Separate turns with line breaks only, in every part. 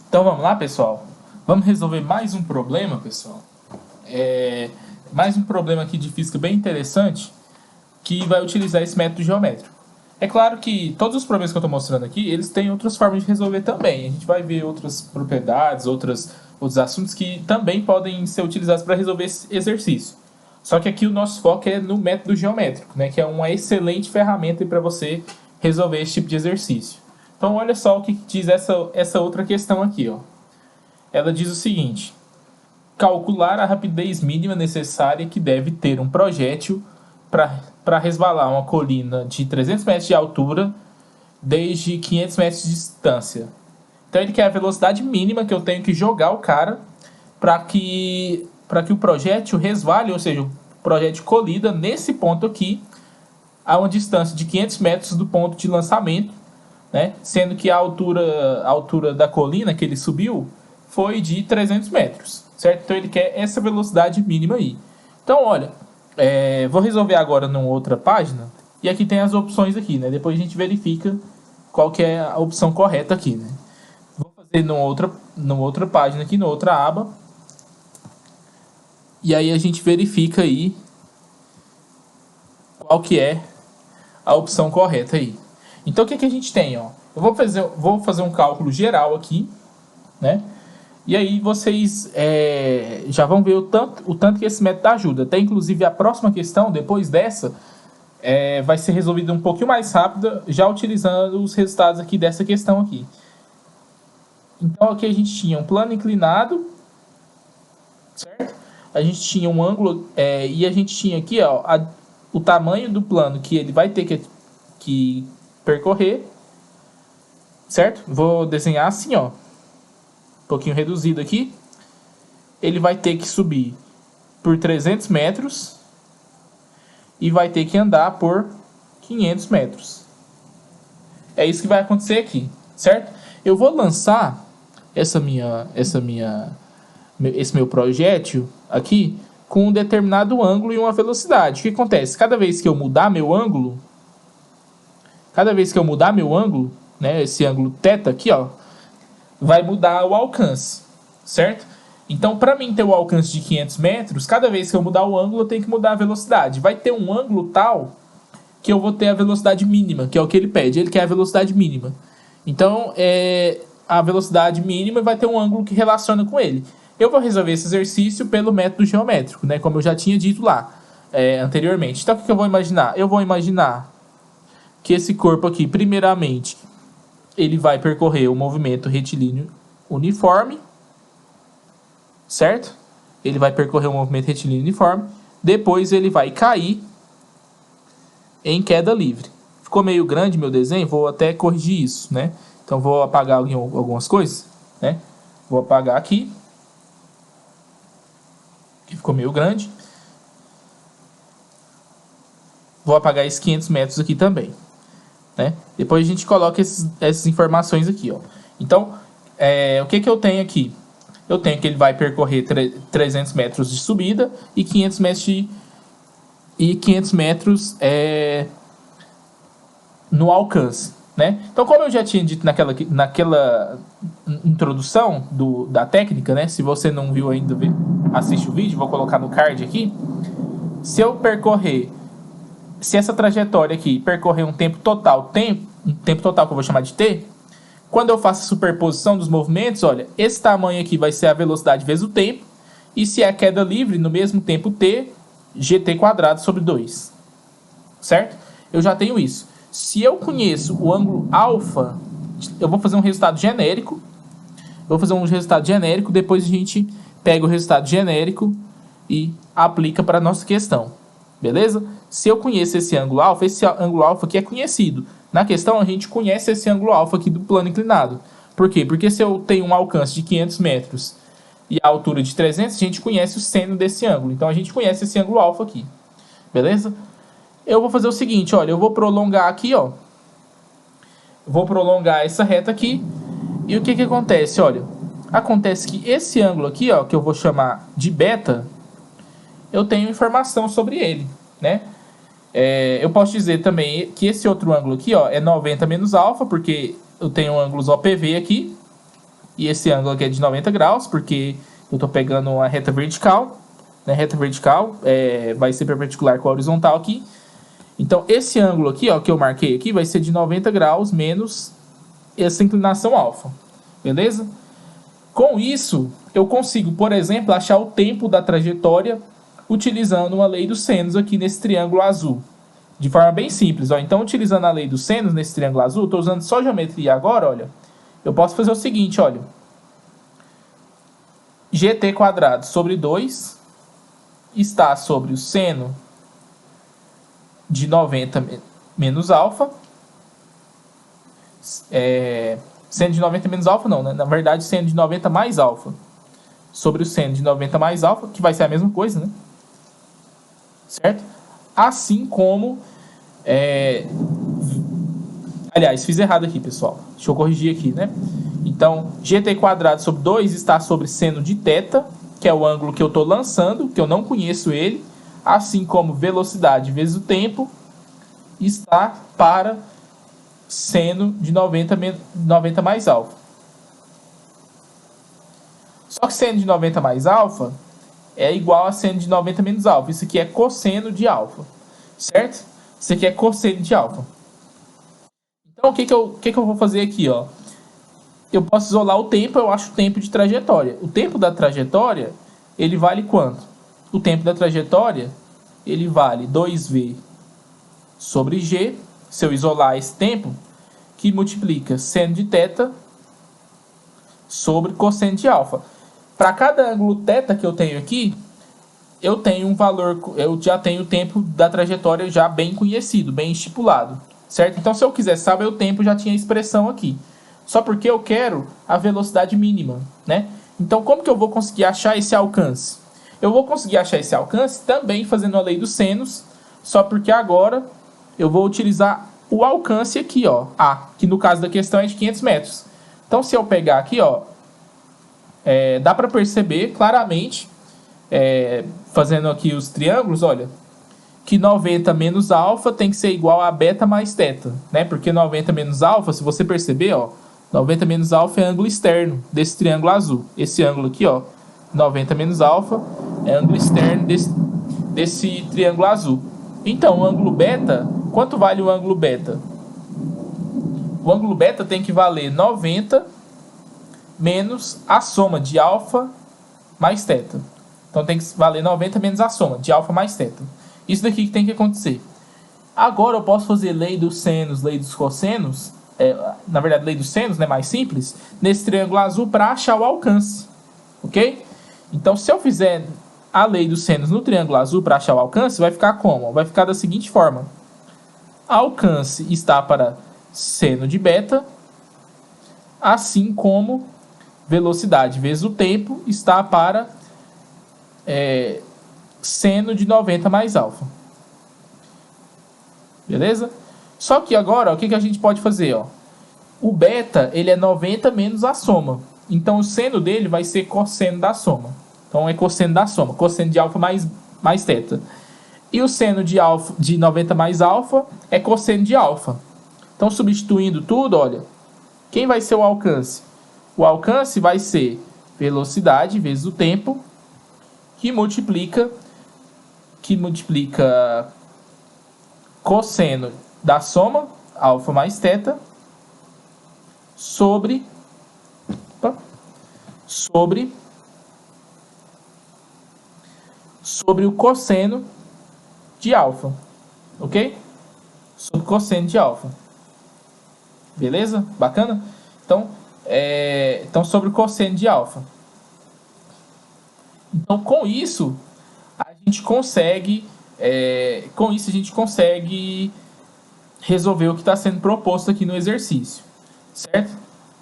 Então vamos lá, pessoal. Vamos resolver mais um problema, pessoal. Mais um problema aqui de física bem interessante que vai utilizar esse método geométrico. É claro que todos os problemas que eu estou mostrando aqui, eles têm outras formas de resolver também. A gente vai ver outras propriedades, outros assuntos que também podem ser utilizados para resolver esse exercício. Só que aqui o nosso foco é no método geométrico, né, que é uma excelente ferramenta para você resolver esse tipo de exercício. Então olha só o que diz essa outra questão aqui. Ó. Ela diz o seguinte: calcular a rapidez mínima necessária que deve ter um projétil para resvalar uma colina de 300 metros de altura desde 500 metros de distância. Então ele quer a velocidade mínima que eu tenho que jogar o cara para que o projétil resvale, ou seja, o projétil colida nesse ponto aqui, a uma distância de 500 metros do ponto de lançamento, né? Sendo que a altura da colina que ele subiu foi de 300 metros, certo? Então ele quer essa velocidade mínima aí. Então, olha, vou resolver agora numa outra página, e aqui tem as opções aqui, né? Depois a gente verifica qual que é a opção correta aqui, né? Vou fazer numa outra página aqui, numa outra aba, e aí a gente verifica aí qual que é a opção correta aí. Então o que a gente tem, ó? Eu vou fazer um cálculo geral aqui, né? E aí vocês já vão ver o tanto que esse método ajuda. Até inclusive a próxima questão, depois dessa, vai ser resolvida um pouquinho mais rápida, já utilizando os resultados aqui dessa questão aqui. Então aqui a gente tinha um plano inclinado, certo? A gente tinha um ângulo, e a gente tinha aqui, ó, o tamanho do plano que ele vai ter que percorrer, certo? Vou desenhar assim, ó, um pouquinho reduzido aqui. Ele vai ter que subir por 300 metros e vai ter que andar por 500 metros. É isso que vai acontecer aqui, certo? Eu vou lançar esse meu projétil aqui com um determinado ângulo e uma velocidade. O que acontece? Cada vez que eu mudar meu ângulo, né, esse ângulo θ aqui, ó, vai mudar o alcance, certo? Então, para mim ter o alcance de 500 metros, cada vez que eu mudar o ângulo, eu tenho que mudar a velocidade. Vai ter um ângulo tal que eu vou ter a velocidade mínima, que é o que ele pede. Ele quer a velocidade mínima. Então, a velocidade mínima vai ter um ângulo que relaciona com ele. Eu vou resolver esse exercício pelo método geométrico, né? Como eu já tinha dito lá anteriormente. Então, o que eu vou imaginar? Eu vou imaginar que esse corpo aqui, primeiramente, ele vai percorrer o movimento retilíneo uniforme, certo? Ele vai percorrer o movimento retilíneo uniforme. Depois ele vai cair em queda livre. Ficou meio grande meu desenho, vou até corrigir isso, né? Então vou apagar algumas coisas, né? Vou apagar aqui, que ficou meio grande. Vou apagar esses 500 metros aqui também, né? Depois a gente coloca essas informações aqui, ó. Então, o que eu tenho aqui? Eu tenho que ele vai percorrer 300 metros de subida e 500 metros no alcance, né? Então, como eu já tinha dito naquela introdução da técnica, né? Se você não viu ainda, assiste o vídeo, vou colocar no card aqui. Se essa trajetória aqui percorrer um tempo total que eu vou chamar de t, quando eu faço a superposição dos movimentos, olha, esse tamanho aqui vai ser a velocidade vezes o tempo, e se é a queda livre, no mesmo tempo t, gt² sobre 2, certo? Eu já tenho isso. Se eu conheço o ângulo alfa, eu vou fazer um resultado genérico, depois a gente pega o resultado genérico e aplica para a nossa questão, beleza? Se eu conheço esse ângulo alfa aqui é conhecido. Na questão, a gente conhece esse ângulo alfa aqui do plano inclinado. Por quê? Porque se eu tenho um alcance de 500 metros e a altura de 300, a gente conhece o seno desse ângulo. Então, a gente conhece esse ângulo alfa aqui. Beleza? Eu vou fazer o seguinte, olha, eu vou prolongar aqui, ó. Vou prolongar essa reta aqui. E o que acontece? Olha, acontece que esse ângulo aqui, ó, que eu vou chamar de beta, eu tenho informação sobre ele, né? Eu posso dizer também que esse outro ângulo aqui, ó, é 90 menos alfa, porque eu tenho ângulos OPV aqui, e esse ângulo aqui é de 90 graus, porque eu estou pegando uma reta vertical, né? Reta vertical vai ser perpendicular com a horizontal aqui. Então, esse ângulo aqui, ó, que eu marquei aqui, vai ser de 90 graus menos essa inclinação alfa, beleza? Com isso, eu consigo, por exemplo, achar o tempo da trajetória utilizando uma lei dos senos aqui nesse triângulo azul. De forma bem simples, ó. Então, utilizando a lei dos senos nesse triângulo azul, estou usando só geometria agora, olha. Eu posso fazer o seguinte, olha. GT quadrado sobre 2 está sobre o seno de 90 menos alfa. Seno de 90 menos alfa não, né? Na verdade, seno de 90 mais alfa. Sobre o seno de 90 mais alfa, que vai ser a mesma coisa, né? Certo? Assim como... Aliás, fiz errado aqui, pessoal. Deixa eu corrigir aqui, né? Então, GT quadrado sobre 2 está sobre seno de θ, que é o ângulo que eu estou lançando, que eu não conheço ele. Assim como velocidade vezes o tempo está para seno de 90 mais alfa. Só que seno de 90 mais alfa é igual a seno de 90 menos alfa. Isso aqui é cosseno de alfa, certo? Isso aqui é cosseno de alfa. Então, o que eu vou fazer aqui, ó? Eu posso isolar o tempo, eu acho o tempo de trajetória. O tempo da trajetória, ele vale quanto? O tempo da trajetória, ele vale 2v sobre g, se eu isolar esse tempo, que multiplica seno de θ sobre cosseno de alfa. Para cada ângulo θ que eu tenho aqui, eu tenho um valor, eu já tenho o tempo da trajetória já bem conhecido, bem estipulado, certo? Então, se eu quiser saber o tempo, já tinha a expressão aqui. Só porque eu quero a velocidade mínima, né? Então, como que eu vou conseguir achar esse alcance? Eu vou conseguir achar esse alcance também fazendo a lei dos senos, só porque agora eu vou utilizar o alcance aqui, ó, A, que no caso da questão é de 500 metros. Então, se eu pegar aqui, ó, dá para perceber claramente, fazendo aqui os triângulos, olha, que 90 menos alfa tem que ser igual a beta mais θ, né? Porque 90 menos alfa, se você perceber, ó, 90 menos alfa é ângulo externo desse triângulo azul. Esse ângulo aqui, ó, 90 menos alfa é ângulo externo desse triângulo azul. Então, o ângulo beta, quanto vale o ângulo beta? O ângulo beta tem que valer 90 menos a soma de alfa mais θ. Então, tem que valer 90 menos a soma de alfa mais θ. Isso daqui que tem que acontecer. Agora, eu posso fazer lei dos senos, lei dos cossenos, na verdade, lei dos senos, né, mais simples, nesse triângulo azul para achar o alcance. Ok? Então, se eu fizer a lei dos senos no triângulo azul para achar o alcance, vai ficar como? Vai ficar da seguinte forma. Alcance está para seno de beta, assim como velocidade vezes o tempo está para seno de 90 mais alfa. Beleza? Só que agora, o que a gente pode fazer? Ó? O beta, ele é 90 menos a soma. Então, o seno dele vai ser cosseno da soma. Então, é cosseno da soma. Cosseno de alfa mais θ. E o seno de 90 mais alfa é cosseno de alfa. Então, substituindo tudo, olha, quem vai ser o alcance? O alcance vai ser velocidade vezes o tempo, que multiplica cosseno da soma, alfa mais θ, sobre o cosseno de alfa, ok? Sobre cosseno de alfa. Beleza? Bacana? Então, sobre o cosseno de alfa. Então, com isso, a gente consegue resolver o que está sendo proposto aqui no exercício, certo?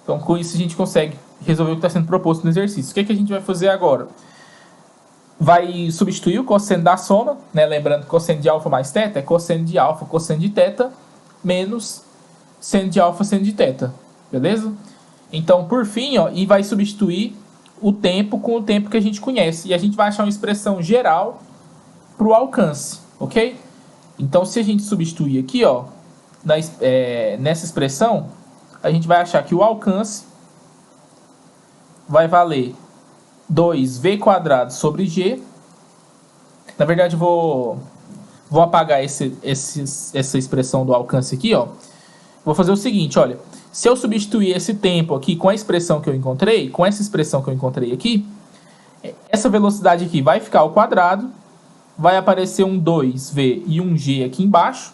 Então, com isso, a gente consegue resolver o que está sendo proposto no exercício. O que a gente vai fazer agora? Vai substituir o cosseno da soma, né? Lembrando que cosseno de alfa mais θ é cosseno de alfa, cosseno de θ, menos seno de alfa, seno de θ. Beleza? Então, por fim, ó, e vai substituir o tempo com o tempo que a gente conhece. E a gente vai achar uma expressão geral para o alcance, ok? Então, se a gente substituir aqui, ó, nessa expressão, a gente vai achar que o alcance vai valer 2v² sobre g. Na verdade, vou apagar essa expressão do alcance aqui, ó. Vou fazer o seguinte, olha. Se eu substituir esse tempo aqui com a expressão que eu encontrei, com essa expressão que eu encontrei aqui, essa velocidade aqui vai ficar ao quadrado, vai aparecer um 2v e um g aqui embaixo.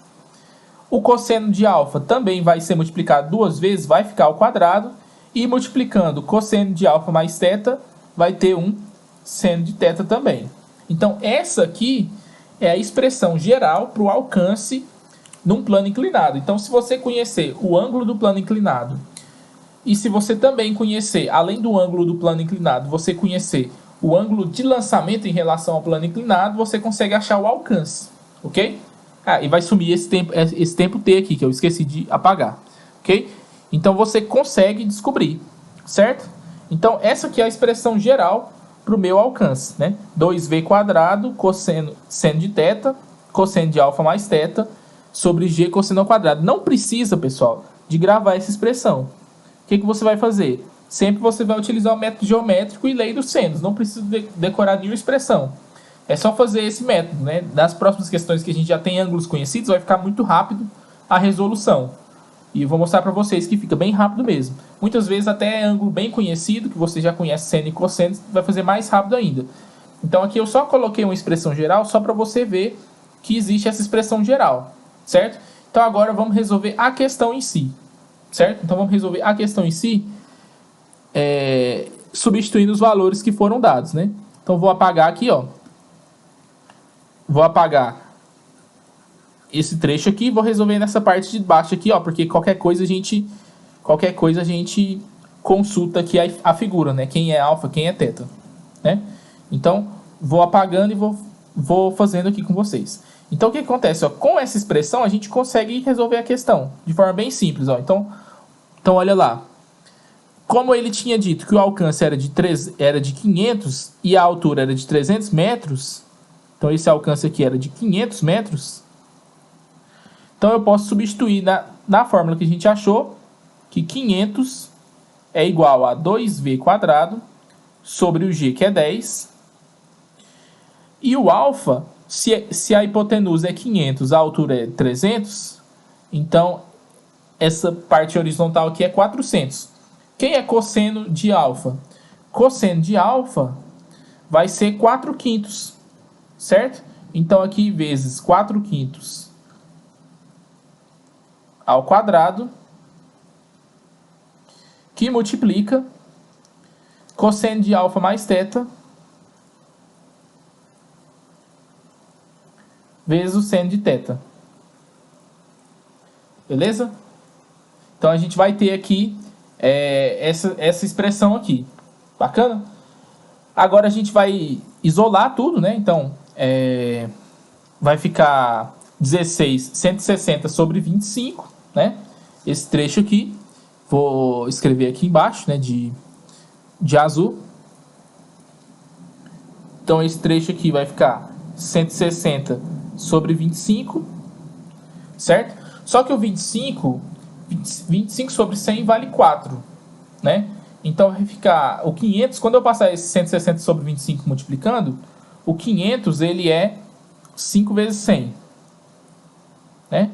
O cosseno de alfa também vai ser multiplicado duas vezes, vai ficar ao quadrado. E multiplicando cosseno de alfa mais θ, vai ter um seno de θ também. Então, essa aqui é a expressão geral para o alcance num plano inclinado. Então, se você conhecer o ângulo do plano inclinado, e se você também conhecer, além do ângulo do plano inclinado, você conhecer o ângulo de lançamento em relação ao plano inclinado, você consegue achar o alcance, ok? E vai sumir esse tempo t aqui, que eu esqueci de apagar, ok? Então, você consegue descobrir, certo? Então, essa aqui é a expressão geral para o meu alcance, né? 2v² cosseno seno de θ, cosseno de alfa mais θ, sobre g cosseno ao quadrado. Não precisa, pessoal, de gravar essa expressão. O que você vai fazer? Sempre você vai utilizar o método geométrico e lei dos senos. Não precisa decorar nenhuma expressão. É só fazer esse método, né? Das próximas questões que a gente já tem ângulos conhecidos, vai ficar muito rápido a resolução. E eu vou mostrar para vocês que fica bem rápido mesmo. Muitas vezes até ângulo bem conhecido, que você já conhece seno e cosseno, vai fazer mais rápido ainda. Então aqui eu só coloquei uma expressão geral só para você ver que existe essa expressão geral, certo? Então agora vamos resolver a questão em si, certo? Então vamos resolver a questão em si, substituindo os valores que foram dados, né? Então vou apagar aqui, ó. Vou apagar esse trecho aqui, vou resolver nessa parte de baixo aqui, ó, porque qualquer coisa a gente consulta aqui a figura, né? Quem é alfa, quem é θ, né? Então, vou apagando e vou fazendo aqui com vocês. Então, o que acontece, ó? Com essa expressão, a gente consegue resolver a questão de forma bem simples, ó. Então olha lá. Como ele tinha dito que o alcance era de 500 e a altura era de 300 metros, então esse alcance aqui era de 500 metros, então eu posso substituir na fórmula que a gente achou, que 500 é igual a 2v² sobre o g, que é 10. E o alfa, se a hipotenusa é 500, a altura é 300, então essa parte horizontal aqui é 400. Quem é cosseno de alfa? Cosseno de alfa vai ser 4/5, certo? Então aqui vezes 4/5 ao quadrado, que multiplica cosseno de alfa mais θ vezes o seno de θ. Beleza? Então a gente vai ter aqui essa expressão aqui. Bacana? Agora a gente vai isolar tudo, né? Então vai ficar 160 sobre 25, né? Esse trecho aqui, vou escrever aqui embaixo, né? De azul. Então esse trecho aqui vai ficar 160 sobre 25, certo? Só que o 25 sobre 100 vale 4, né? Então vai ficar o 500, quando eu passar esse 160 sobre 25 multiplicando, o 500 ele é 5 vezes 100, né?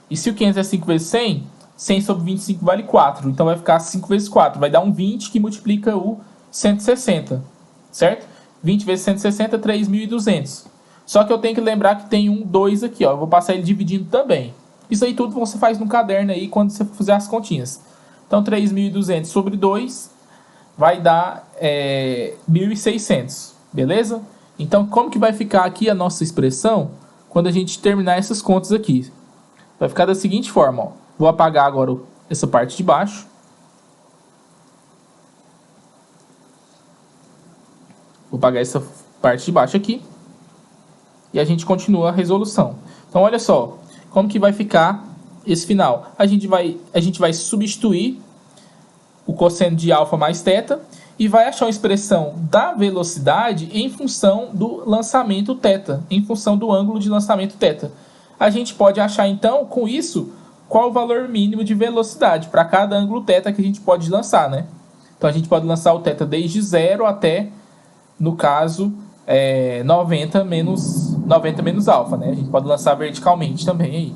E se o 500 é 5 vezes 100, 100 sobre 25 vale 4. Então vai ficar 5 vezes 4, vai dar um 20 que multiplica o 160, certo? 20 vezes 160, 3.200. Só que eu tenho que lembrar que tem um 2 aqui, ó. Eu vou passar ele dividindo também. Isso aí tudo você faz no caderno aí quando você for fazer as continhas. Então 3.200 sobre 2 vai dar 1.600, beleza? Então como que vai ficar aqui a nossa expressão quando a gente terminar essas contas aqui? Vai ficar da seguinte forma, ó. Vou apagar agora essa parte de baixo. Vou apagar essa parte de baixo aqui. E a gente continua a resolução. Então olha só, como que vai ficar esse final? A gente vai substituir o cosseno de alfa mais θ e vai achar uma expressão da velocidade em função do lançamento θ, em função do ângulo de lançamento θ. A gente pode achar então, com isso, qual o valor mínimo de velocidade para cada ângulo θ que a gente pode lançar, né? Então a gente pode lançar o θ desde 0 até, no caso, 90 menos alfa, né? A gente pode lançar verticalmente também aí.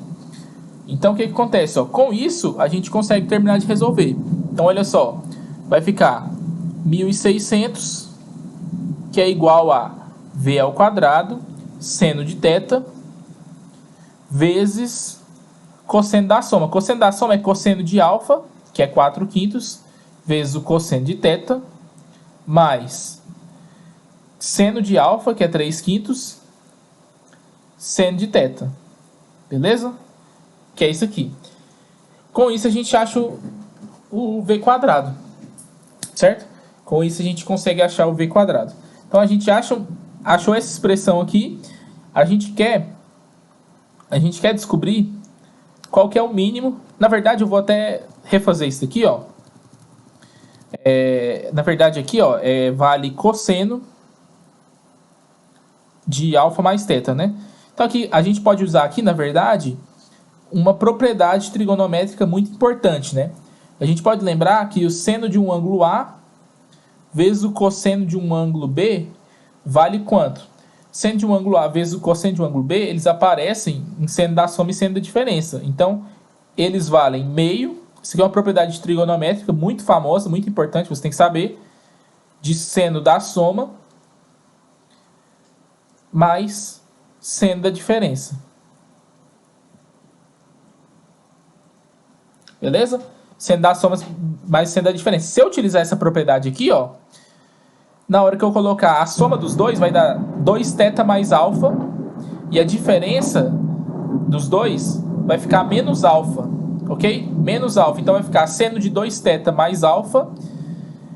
Então o que acontece? Ó? Com isso, a gente consegue terminar de resolver. Então olha só, vai ficar 1.600, que é igual a v ao quadrado, seno de θ, vezes cosseno da soma. Cosseno da soma é cosseno de alfa, que é 4/5, vezes o cosseno de θ, mais seno de alfa, que é 3/5, seno de θ. Beleza? Que é isso aqui. Com isso a gente acha o v quadrado. Certo? Com isso a gente consegue achar o v quadrado. Então a gente achou essa expressão aqui. A gente quer descobrir qual que é o mínimo. Na verdade eu vou até refazer isso aqui, ó. Na verdade aqui, ó, vale cosseno de alfa mais θ, né? Então aqui a gente pode usar aqui, na verdade, uma propriedade trigonométrica muito importante, né? A gente pode lembrar que o seno de um ângulo A vezes o cosseno de um ângulo B vale quanto? Seno de um ângulo A vezes o cosseno de um ângulo B, eles aparecem em seno da soma e seno da diferença. Então, eles valem meio. Isso aqui é uma propriedade trigonométrica muito famosa, muito importante, você tem que saber. De seno da soma mais seno da diferença. Beleza? Seno da soma mais seno da diferença. Se eu utilizar essa propriedade aqui, ó, na hora que eu colocar a soma dos dois, vai dar 2θ mais alfa. E a diferença dos dois vai ficar menos alfa. Ok? Menos alfa. Então vai ficar seno de 2θ mais alfa.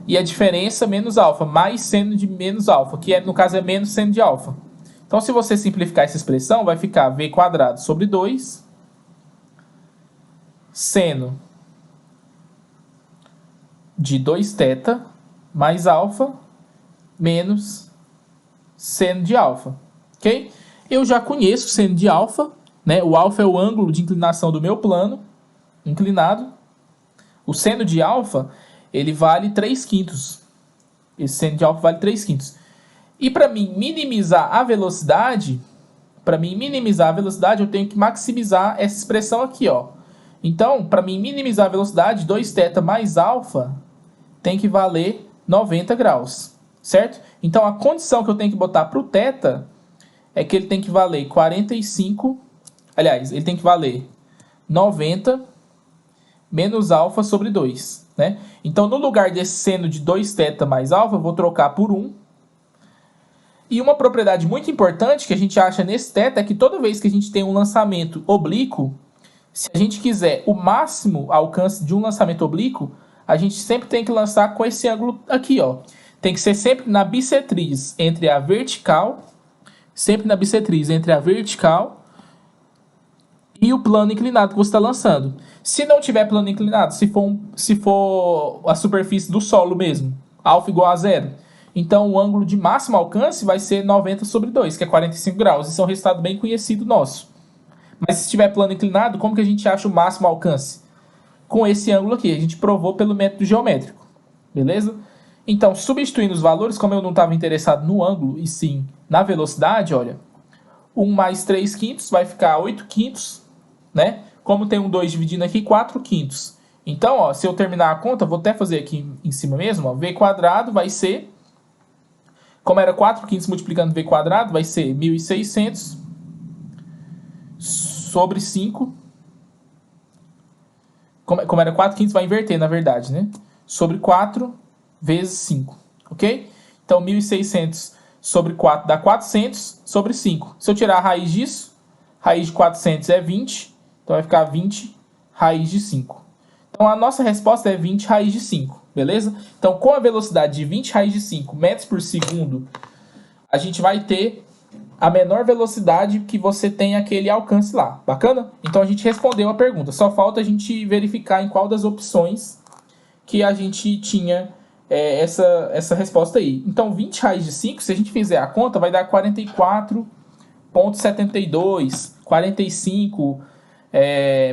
E a diferença menos alfa. Mais seno de menos alfa. Que no caso é menos seno de alfa. Então se você simplificar essa expressão, vai ficar v quadrado sobre 2. Seno de 2θ mais alfa menos seno de alfa, ok? Eu já conheço o seno de alfa, né? O alfa é o ângulo de inclinação do meu plano inclinado. O seno de alfa, ele vale 3/5. Esse seno de alfa vale 3/5. E para mim minimizar a velocidade, eu tenho que maximizar essa expressão aqui, ó. Então, para mim minimizar a velocidade, 2θ mais alfa tem que valer 90 graus. Certo? Então, a condição que eu tenho que botar para o θ é que ele tem que valer 45... Aliás, ele tem que valer 90 menos alfa sobre 2. Né? Então, no lugar desse seno de 2θ mais alfa, eu vou trocar por 1. E uma propriedade muito importante que a gente acha nesse θ é que toda vez que a gente tem um lançamento oblíquo, se a gente quiser o máximo alcance de um lançamento oblíquo, a gente sempre tem que lançar com esse ângulo aqui, ó. Tem que ser sempre na bissetriz entre a vertical, e o plano inclinado que você está lançando. Se não tiver plano inclinado, se for a superfície do solo mesmo, alfa igual a 0, então o ângulo de máximo alcance vai ser 90 sobre 2, que é 45 graus. Isso é um resultado bem conhecido nosso. Mas se tiver plano inclinado, como que a gente acha o máximo alcance? Com esse ângulo aqui, a gente provou pelo método geométrico. Beleza? Então, substituindo os valores, como eu não estava interessado no ângulo e sim na velocidade, olha, 1 mais 3/5 vai ficar 8/5, né? Como tem um 2 dividindo aqui, 4/5. Então, ó, se eu terminar a conta, vou até fazer aqui em cima mesmo, ó, v quadrado vai ser, como era 4/5 multiplicando v quadrado, vai ser 1.600 sobre 5. Como era 4/5, vai inverter, na verdade, né? Sobre 4 vezes 5, ok? Então, 1.600 sobre 4 dá 400 sobre 5. Se eu tirar a raiz disso, raiz de 400 é 20, então vai ficar 20 raiz de 5. Então, a nossa resposta é 20 raiz de 5, beleza? Então, com a velocidade de 20 raiz de 5 metros por segundo, a gente vai ter a menor velocidade que você tem aquele alcance lá. Bacana? Então, a gente respondeu a pergunta. Só falta a gente verificar em qual das opções que a gente tinha essa resposta aí. Então, 20 raiz de 5, se a gente fizer a conta, vai dar 44,72, 45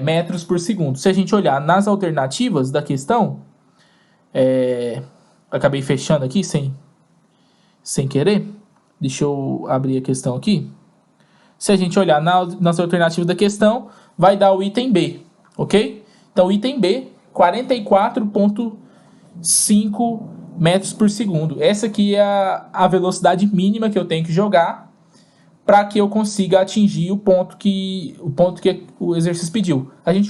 metros por segundo. Se a gente olhar nas alternativas da questão, acabei fechando aqui sem querer. Deixa eu abrir a questão aqui. Se a gente olhar nas alternativas da questão, vai dar o item B, ok? Então, o item B, 44,5 metros por segundo. Essa aqui é a velocidade mínima que eu tenho que jogar para que eu consiga atingir o ponto que o exercício pediu. A gente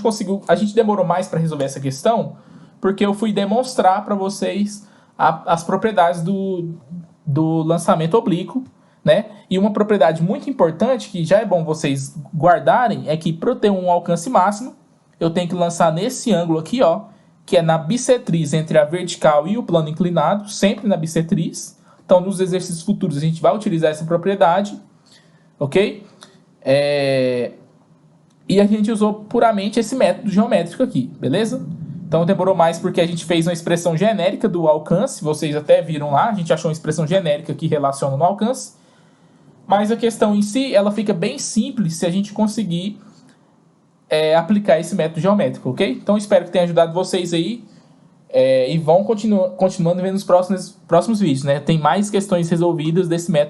demorou mais para resolver essa questão porque eu fui demonstrar para vocês as propriedades do lançamento oblíquo, né? E uma propriedade muito importante que já é bom vocês guardarem é que para eu ter um alcance máximo, eu tenho que lançar nesse ângulo aqui, ó, que é na bissetriz entre a vertical e o plano inclinado, sempre na bissetriz. Então, nos exercícios futuros, a gente vai utilizar essa propriedade, ok? E a gente usou puramente esse método geométrico aqui, beleza? Então, demorou mais porque a gente fez uma expressão genérica do alcance, vocês até viram lá, a gente achou uma expressão genérica que relaciona no alcance, mas a questão em si, ela fica bem simples se a gente conseguir aplicar esse método geométrico, ok? Então, espero que tenha ajudado vocês aí. E vão continuando vendo nos próximos vídeos, né? Tem mais questões resolvidas desse método